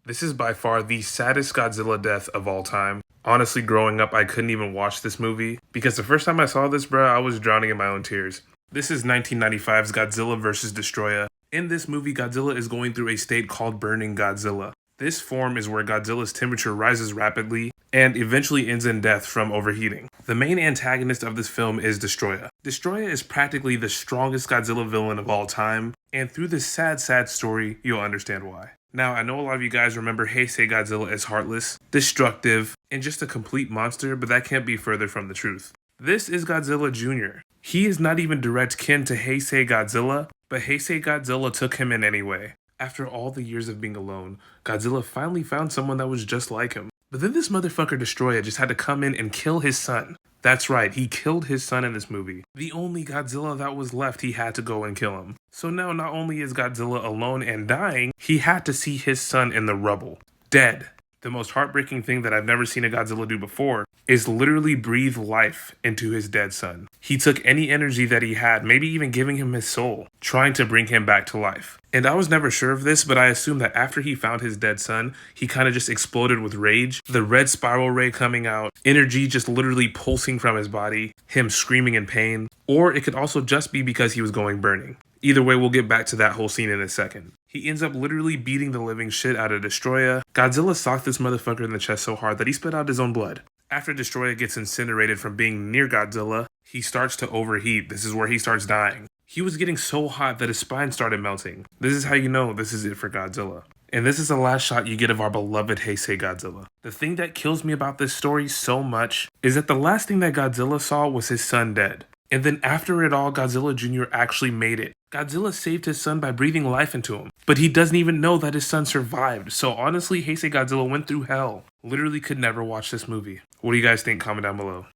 This is by far the saddest Godzilla death of all time. Honestly, growing up, I couldn't even watch this movie because the first time I saw this, bro, I was drowning in my own tears. This is 1995's Godzilla vs. Destroya. In this movie, Godzilla is going through a state called Burning Godzilla. This form is where Godzilla's temperature rises rapidly and eventually ends in death from overheating. The main antagonist of this film is Destroya. Destroya is practically the strongest Godzilla villain of all time, and through this sad story, you'll understand why. Now, I know a lot of you guys remember Heisei Godzilla as heartless, destructive, and just a complete monster, but that can't be further from the truth. This is Godzilla Jr. He is not even direct kin to Heisei Godzilla, but Heisei Godzilla took him in anyway. After all the years of being alone, Godzilla finally found someone that was just like him. But then this motherfucker Destroya just had to come in and kill his son. That's right, he killed his son in this movie. The only Godzilla that was left, he had to go and kill him. So now not only is Godzilla alone and dying, he had to see his son in the rubble. Dead. The most heartbreaking thing that I've never seen a Godzilla do before is literally breathe life into his dead son. He took any energy that he had, maybe even giving him his soul, trying to bring him back to life. And I was never sure of this, but I assume that after he found his dead son, he kind of just exploded with rage. The red spiral ray coming out, energy just literally pulsing from his body, him screaming in pain. Or it could also just be because he was going burning. Either way, we'll get back to that whole scene in a second. He ends up literally beating the living shit out of Destroya. Godzilla socked this motherfucker in the chest so hard that he spit out his own blood. After Destroya gets incinerated from being near Godzilla, he starts to overheat. This is where he starts dying. He was getting so hot that his spine started melting. This is how you know this is it for Godzilla. And this is the last shot you get of our beloved Heisei Godzilla. The thing that kills me about this story so much is that the last thing that Godzilla saw was his son dead. And then after it all, Godzilla Jr. actually made it. Godzilla saved his son by breathing life into him, but he doesn't even know that his son survived. So honestly, Heisei Godzilla went through hell. Literally could never watch this movie. What do you guys think? Comment down below.